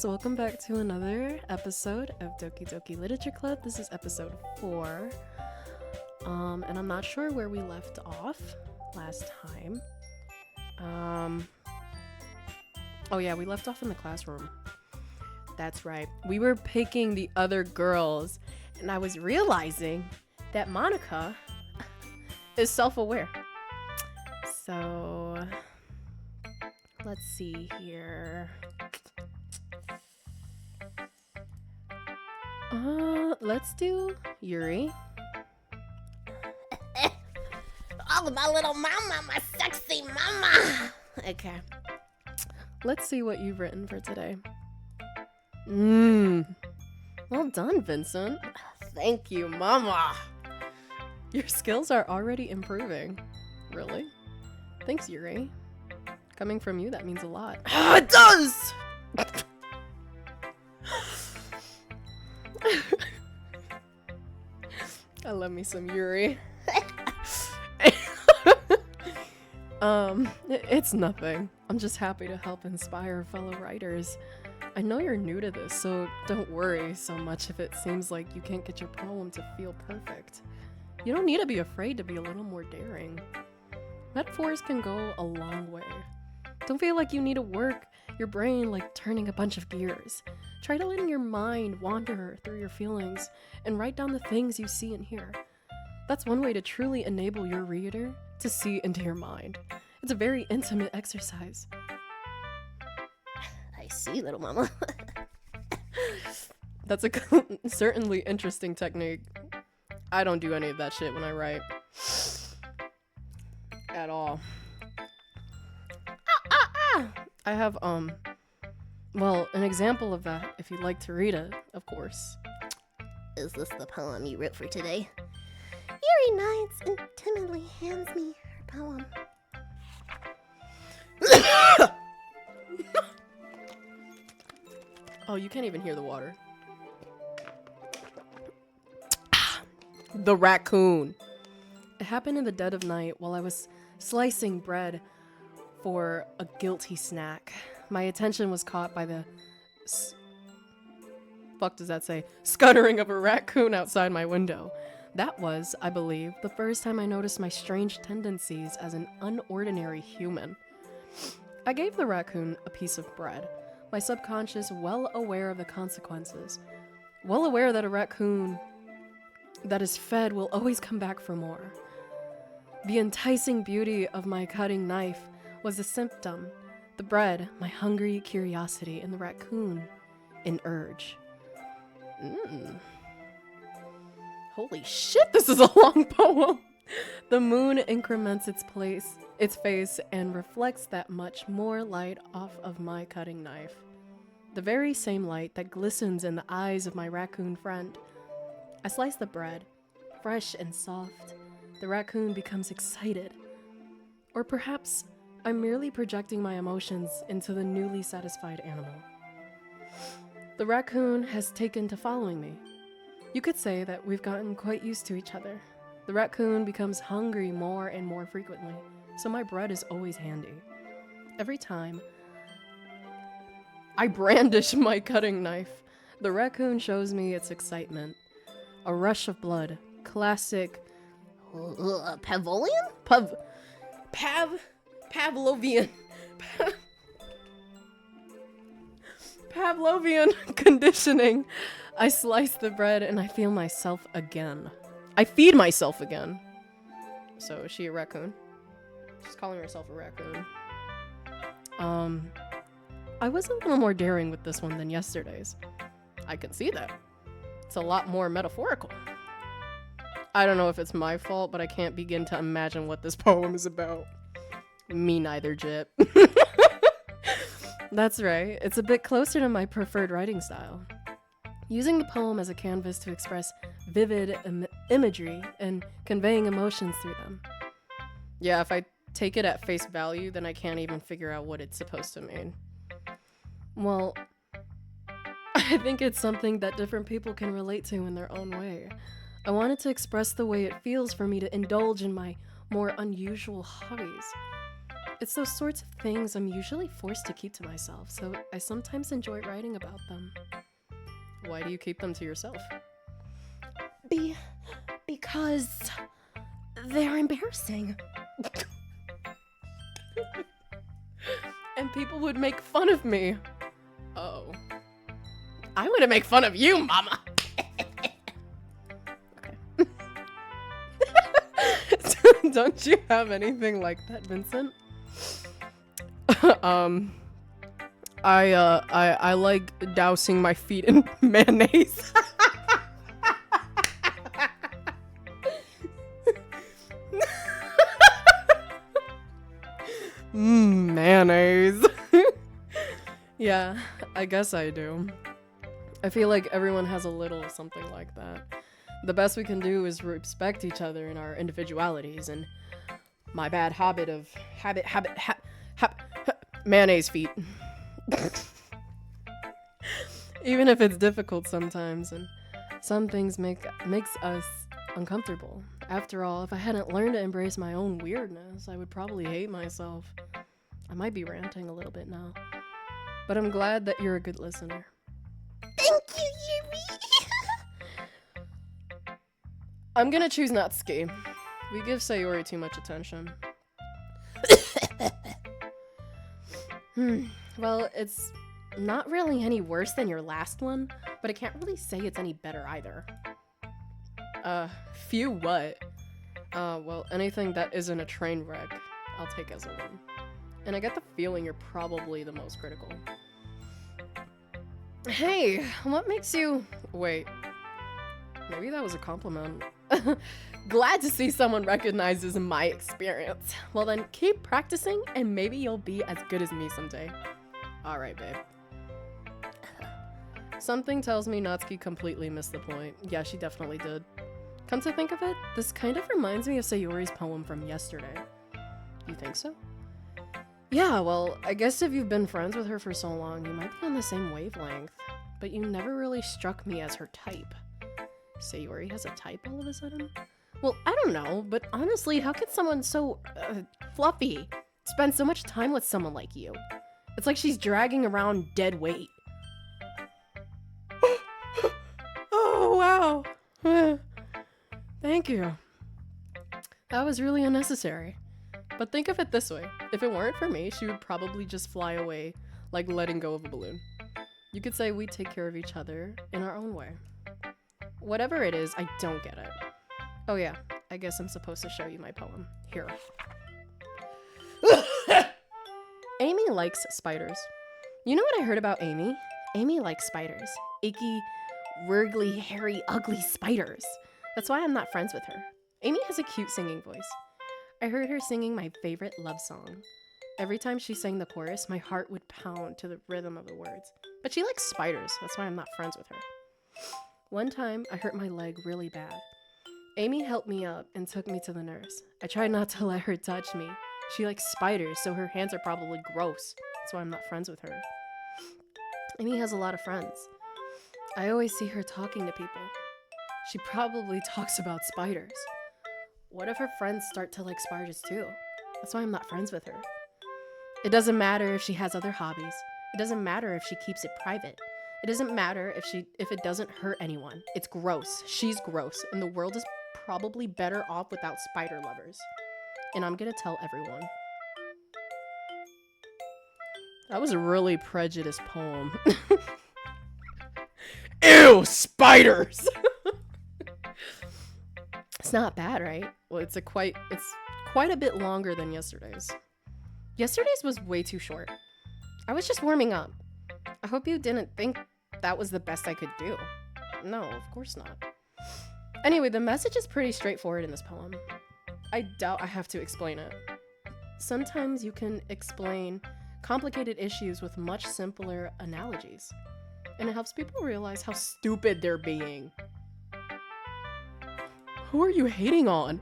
guys, welcome back to another episode of Doki Doki Literature Club. This is episode 4. And I'm not sure where we left off last time. Oh yeah, we left off in the classroom. That's right. We were picking the other girls, and I was realizing that Monica is self-aware. So, let's see here. Let's do Yuri. All of my little mama, my sexy mama. Okay. Let's see what you've written for today. Well done, Vincent. Thank you, mama. Your skills are already improving. Really? Thanks, Yuri. Coming from you, that means a lot. It does! I love me some Yuri. It's nothing. I'm just happy to help inspire fellow writers. I know you're new to this, so don't worry so much if it seems like you can't get your poem to feel perfect. You don't need to be afraid to be a little more daring. Metaphors can go a long way. Don't feel like you need to work your brain like turning a bunch of gears. Try to let your mind wander through your feelings and write down the things you see and hear. That's one way to truly enable your reader to see into your mind. It's a very intimate exercise. I see, little mama. That's a certainly interesting technique. I don't do any of that shit when I write. At all. I have, well, an example of that, if you'd like to read it, of course. Is this the poem you wrote for today? Yuri nods and timidly hands me her poem. Oh, you can't even hear the water. The raccoon. It happened in the dead of night while I was slicing bread for a guilty snack. My attention was caught by the fuck does that say? Scuttering of a raccoon outside my window. That was, I believe, the first time I noticed my strange tendencies as an unordinary human. I gave the raccoon a piece of bread, my subconscious well aware of the consequences, well aware that a raccoon that is fed will always come back for more. The enticing beauty of my cutting knife was a symptom, the bread, my hungry curiosity, and the raccoon, an urge. Holy shit, this is a long poem! The moon increments its face, and reflects that much more light off of my cutting knife. The very same light that glistens in the eyes of my raccoon friend. I slice the bread, fresh and soft. The raccoon becomes excited. Or perhaps I'm merely projecting my emotions into the newly satisfied animal. The raccoon has taken to following me. You could say that we've gotten quite used to each other. The raccoon becomes hungry more and more frequently, so my bread is always handy. Every time I brandish my cutting knife, the raccoon shows me its excitement. A rush of blood. Classic Pavilion? Pavlovian. Pavlovian conditioning. I slice the bread and I feel myself again. I feed myself again. So is she a raccoon? She's calling herself a raccoon. I was a little more daring with this one than yesterday's. I can see that. It's a lot more metaphorical. I don't know if it's my fault, but I can't begin to imagine what this poem is about. Me neither, Jip. That's right. It's a bit closer to my preferred writing style. Using the poem as a canvas to express vivid imagery and conveying emotions through them. Yeah, if I take it at face value, then I can't even figure out what it's supposed to mean. Well, I think it's something that different people can relate to in their own way. I wanted to express the way it feels for me to indulge in my more unusual hobbies. It's those sorts of things I'm usually forced to keep to myself, so I sometimes enjoy writing about them. Why do you keep them to yourself? Because they're embarrassing. And people would make fun of me. Oh. I wouldn't make fun of you, mama. Okay. Don't you have anything like that, Vincent? I like dousing my feet in mayonnaise. Mayonnaise. Yeah, I guess I do. I feel like everyone has a little something like that. The best we can do is respect each other in our individualities, and my bad habit of mayonnaise feet. Even if it's difficult sometimes, and some things makes us uncomfortable. After all, if I hadn't learned to embrace my own weirdness, I would probably hate myself. I might be ranting a little bit now, but I'm glad that you're a good listener. Thank you, Yuri. I'm gonna choose Natsuki. We give Sayori too much attention. Well, it's not really any worse than your last one, but I can't really say it's any better either. Phew what? Well, anything that isn't a train wreck, I'll take as a win. And I get the feeling you're probably the most critical. Hey, what makes you... Wait. Maybe that was a compliment. Glad to see someone recognizes my experience. Well then, keep practicing and maybe you'll be as good as me someday. Alright, babe. Something tells me Natsuki completely missed the point. Yeah, she definitely did. Come to think of it, this kind of reminds me of Sayori's poem from yesterday. You think so? Yeah, well, I guess if you've been friends with her for so long, you might be on the same wavelength. But you never really struck me as her type. Sayori has a type all of a sudden? Well, I don't know, but honestly, how could someone so, fluffy spend so much time with someone like you? It's like she's dragging around dead weight. Oh, wow. Thank you. That was really unnecessary. But think of it this way. If it weren't for me, she would probably just fly away, like letting go of a balloon. You could say we take care of each other in our own way. Whatever it is, I don't get it. Oh yeah, I guess I'm supposed to show you my poem. Here. Amy likes spiders. You know what I heard about Amy? Amy likes spiders. Icky, wriggly, hairy, ugly spiders. That's why I'm not friends with her. Amy has a cute singing voice. I heard her singing my favorite love song. Every time she sang the chorus, my heart would pound to the rhythm of the words. But she likes spiders, that's why I'm not friends with her. One time, I hurt my leg really bad. Amy helped me up and took me to the nurse. I tried not to let her touch me. She likes spiders, so her hands are probably gross. That's why I'm not friends with her. Amy has a lot of friends. I always see her talking to people. She probably talks about spiders. What if her friends start to like spiders too? That's why I'm not friends with her. It doesn't matter if she has other hobbies. It doesn't matter if she keeps it private. It doesn't matter if it doesn't hurt anyone. It's gross. She's gross, and the world is probably better off without spider lovers. And I'm gonna tell everyone. That was a really prejudiced poem. Ew, spiders! It's not bad, right? Well, it's quite a bit longer than yesterday's. Yesterday's was way too short. I was just warming up. I hope you didn't think that was the best I could do. No, of course not. Anyway, the message is pretty straightforward in this poem. I doubt I have to explain it. Sometimes you can explain complicated issues with much simpler analogies, and it helps people realize how stupid they're being. Who are you hating on?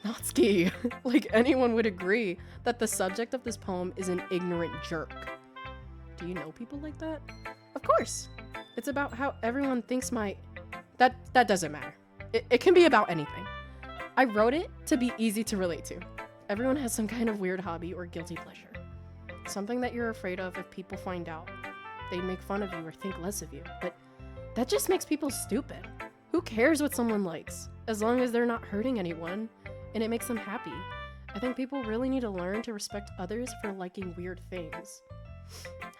Natsuki. Like anyone would agree that the subject of this poem is an ignorant jerk. Do you know people like that? Of course. It's about how everyone thinks that doesn't matter. It can be about anything. I wrote it to be easy to relate to. Everyone has some kind of weird hobby or guilty pleasure. Something that you're afraid of if people find out. They'd make fun of you or think less of you. But that just makes people stupid. Who cares what someone likes? As long as they're not hurting anyone and it makes them happy. I think people really need to learn to respect others for liking weird things.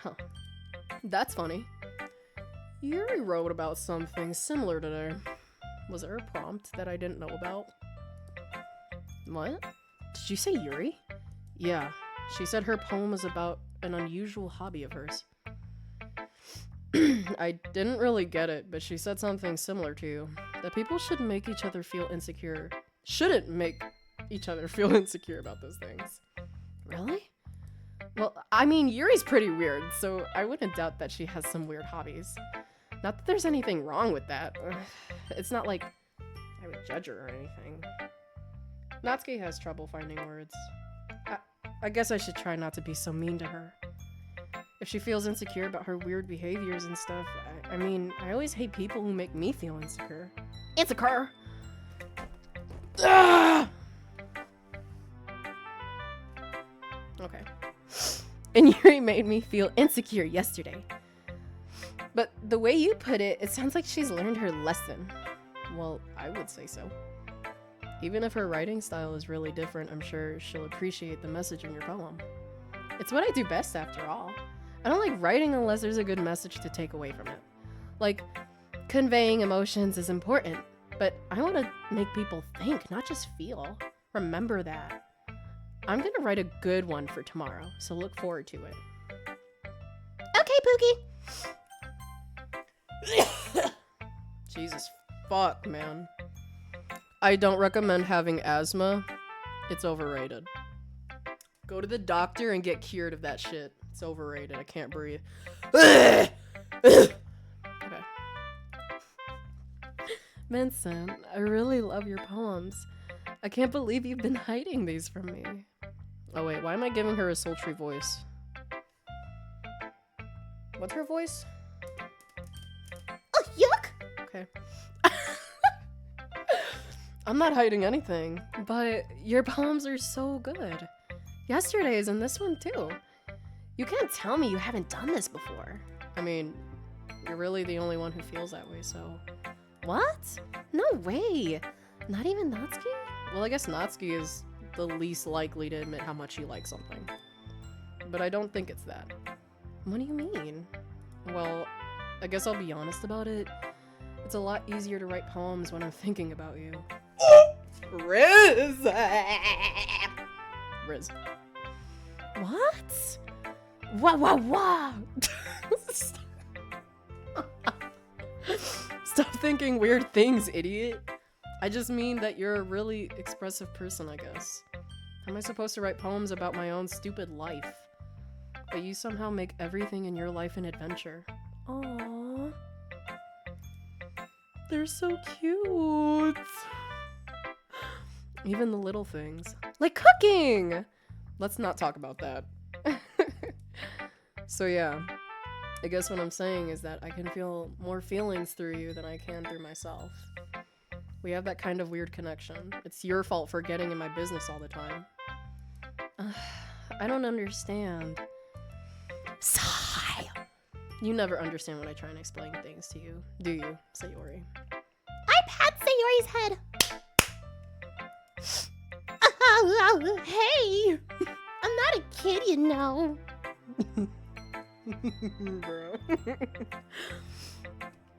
Huh. That's funny. Yuri wrote about something similar today. Was there a prompt that I didn't know about? What? Did you say Yuri? Yeah, she said her poem was about an unusual hobby of hers. I didn't really get it, but she said something similar to that people should make each other feel insecure. Shouldn't make each other feel insecure about those things. Really? Well, I mean, Yuri's pretty weird, so I wouldn't doubt that she has some weird hobbies. Not that there's anything wrong with that. It's not like I would judge her or anything. Natsuki has trouble finding words. I guess I should try not to be so mean to her. If she feels insecure about her weird behaviors and stuff, I mean, I always hate people who make me feel insecure. Insecure! Ah! Okay. And Yuri made me feel insecure yesterday. But the way you put it, it sounds like she's learned her lesson. Well, I would say so. Even if her writing style is really different, I'm sure she'll appreciate the message in your poem. It's what I do best, after all. I don't like writing unless there's a good message to take away from it. Like, conveying emotions is important, but I want to make people think, not just feel. Remember that. I'm gonna write a good one for tomorrow, so look forward to it. Okay, Pookie. Jesus fuck, man. I don't recommend having asthma. It's overrated. Go to the doctor and get cured of that shit. It's overrated. I can't breathe. Okay. Vincent, I really love your poems. I can't believe you've been hiding these from me. Oh wait, why am I giving her a sultry voice? What's her voice? Oh, yuck! Okay. I'm not hiding anything, but your poems are so good. Yesterday's and this one too. You can't tell me you haven't done this before. I mean, you're really the only one who feels that way, so... What? No way! Not even Natsuki? Well, I guess Natsuki is the least likely to admit how much he likes something. But I don't think it's that. What do you mean? Well, I guess I'll be honest about it. It's a lot easier to write poems when I'm thinking about you. Riz! Riz. What? Wah! Stop thinking weird things, idiot. I just mean that you're a really expressive person, I guess. How am I supposed to write poems about my own stupid life? But you somehow make everything in your life an adventure. Aww. They're so cute. Even the little things. Like cooking! Let's not talk about that. So yeah, I guess what I'm saying is that I can feel more feelings through you than I can through myself. We have that kind of weird connection. It's your fault for getting in my business all the time. I don't understand. Sigh. You never understand when I try and explain things to you, do you, Sayori? I pat Sayori's head. Hey! I'm not a kid, you know. Bro.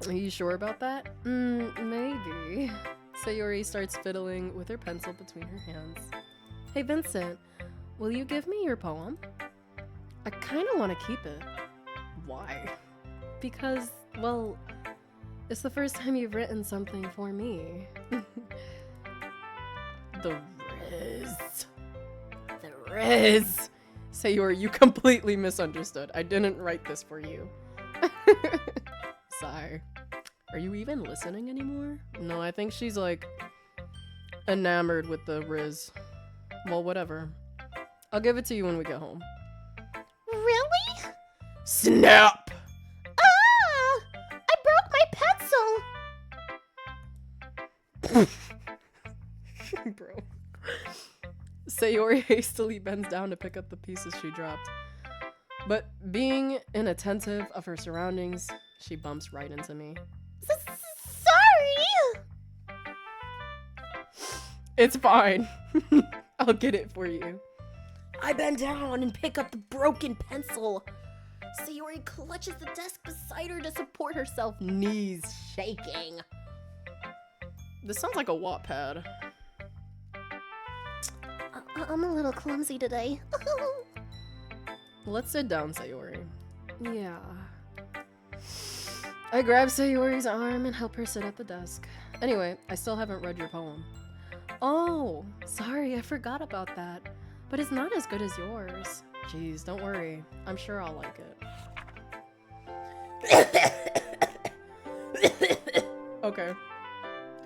Are you sure about that? Maybe. Sayori starts fiddling with her pencil between her hands. Hey Vincent, will you give me your poem? I kind of want to keep it. Why? Because, well, it's the first time you've written something for me. The Riz. The Riz. Sayori, you completely misunderstood. I didn't write this for you. Sigh. Are you even listening anymore? No, I think she's like enamored with the Riz. Well, whatever. I'll give it to you when we get home. Really? Snap! Ah! I broke my pencil! Bro. Sayori hastily bends down to pick up the pieces she dropped. But being inattentive of her surroundings, she bumps right into me. Sorry! It's fine. I'll get it for you. I bend down and pick up the broken pencil. Sayori clutches the desk beside her to support herself, knees shaking. This sounds like a Wattpad. I'm a little clumsy today. Let's sit down, Sayori. Yeah. I grab Sayori's arm and help her sit at the desk. Anyway, I still haven't read your poem. Oh, sorry, I forgot about that. But it's not as good as yours. Jeez, don't worry. I'm sure I'll like it. Okay.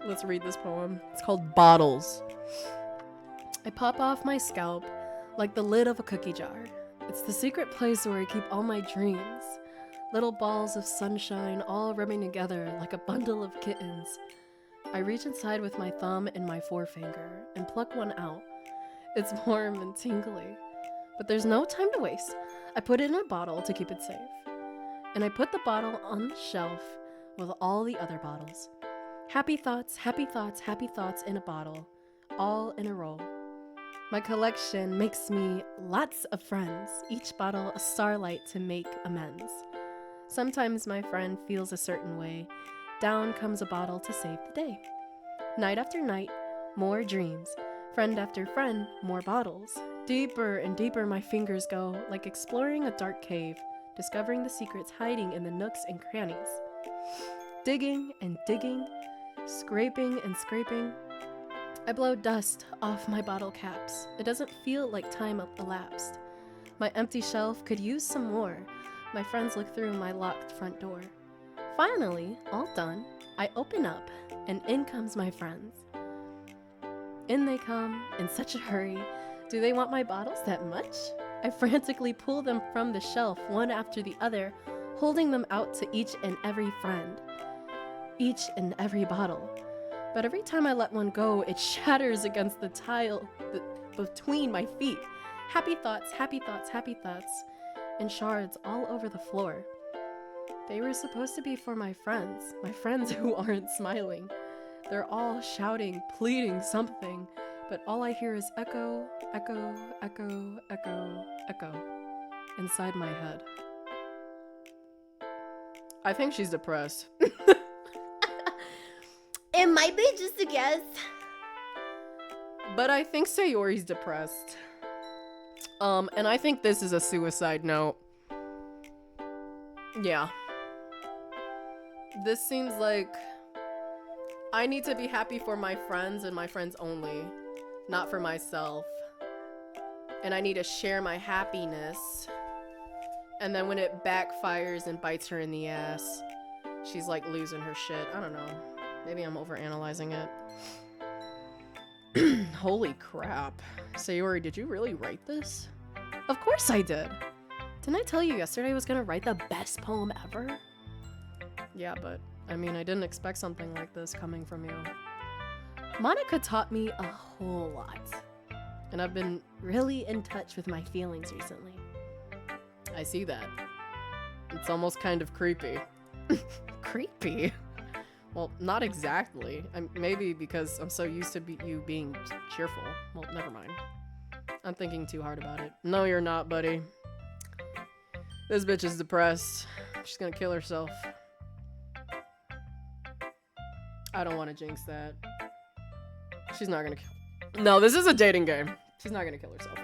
Let's read this poem. It's called Bottles. I pop off my scalp like the lid of a cookie jar. It's the secret place where I keep all my dreams. Little balls of sunshine all rubbing together like a bundle of kittens. I reach inside with my thumb and my forefinger and pluck one out. It's warm and tingly. But there's no time to waste. I put it in a bottle to keep it safe. And I put the bottle on the shelf with all the other bottles. Happy thoughts, happy thoughts, happy thoughts in a bottle, all in a row. My collection makes me lots of friends, each bottle a starlight to make amends. Sometimes my friend feels a certain way. Down comes a bottle to save the day. Night after night, more dreams. Friend after friend, more bottles. Deeper and deeper my fingers go, like exploring a dark cave, discovering the secrets hiding in the nooks and crannies. Digging and digging, scraping and scraping. I blow dust off my bottle caps. It doesn't feel like time elapsed. My empty shelf could use some more. My friends look through my locked front door. Finally, all done, I open up, and in comes my friends. In they come, in such a hurry. Do they want my bottles that much? I frantically pull them from the shelf, one after the other, holding them out to each and every friend. Each and every bottle. But every time I let one go, it shatters against the tile between my feet. Happy thoughts, happy thoughts, happy thoughts, and shards all over the floor. They were supposed to be for my friends who aren't smiling. They're all shouting, pleading something, but all I hear is echo, echo, echo, echo, echo, inside my head. I think she's depressed. It might be just a guess. But I think Sayori's depressed. And I think this is a suicide note. Yeah. This seems like I need to be happy for my friends and my friends only, not for myself. And I need to share my happiness. And then when it backfires and bites her in the ass, she's like losing her shit. I don't know. Maybe I'm overanalyzing it. Holy crap. Sayori, did you really write this? Of course I did. Didn't I tell you yesterday I was gonna write the best poem ever? Yeah, but I mean, I didn't expect something like this coming from you. Monica taught me a whole lot. And I've been really in touch with my feelings recently. I see that. It's almost kind of creepy. Creepy? Well, not exactly. Maybe because I'm so used to you being cheerful. Well, never mind. I'm thinking too hard about it. No, you're not, buddy. This bitch is depressed. She's gonna kill herself. I don't want to jinx that. She's not gonna kill... No, this is a dating game. She's not gonna kill herself.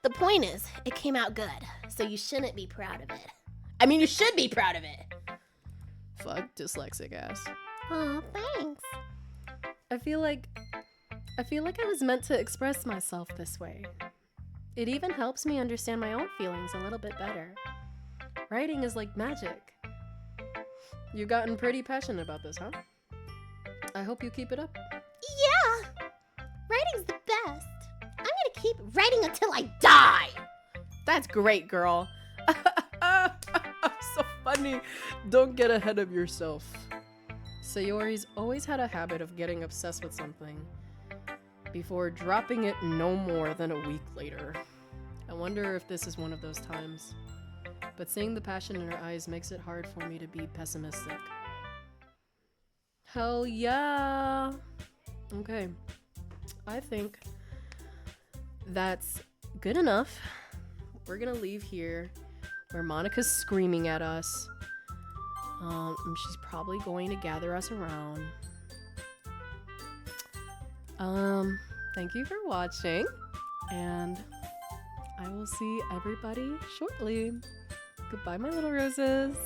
The point is, it came out good, so you shouldn't be proud of it. I mean, you should be proud of it. Fuck dyslexic ass. Oh, thanks. I feel like I was meant to express myself this way. It even helps me understand my own feelings a little bit better. Writing is like magic. You've gotten pretty passionate about this, huh? I hope you keep it up. Yeah! Writing's the best. I'm gonna keep writing until I die! That's great, girl. So funny. Don't get ahead of yourself. Sayori's always had a habit of getting obsessed with something. before dropping it no more than a week later. I wonder if this is one of those times. But seeing the passion in her eyes makes it hard for me to be pessimistic. Hell yeah! Okay. I think that's good enough. We're gonna leave here where Monica's screaming at us. She's probably going to gather us around. Thank you for watching, and I will see everybody shortly. Goodbye, my little roses.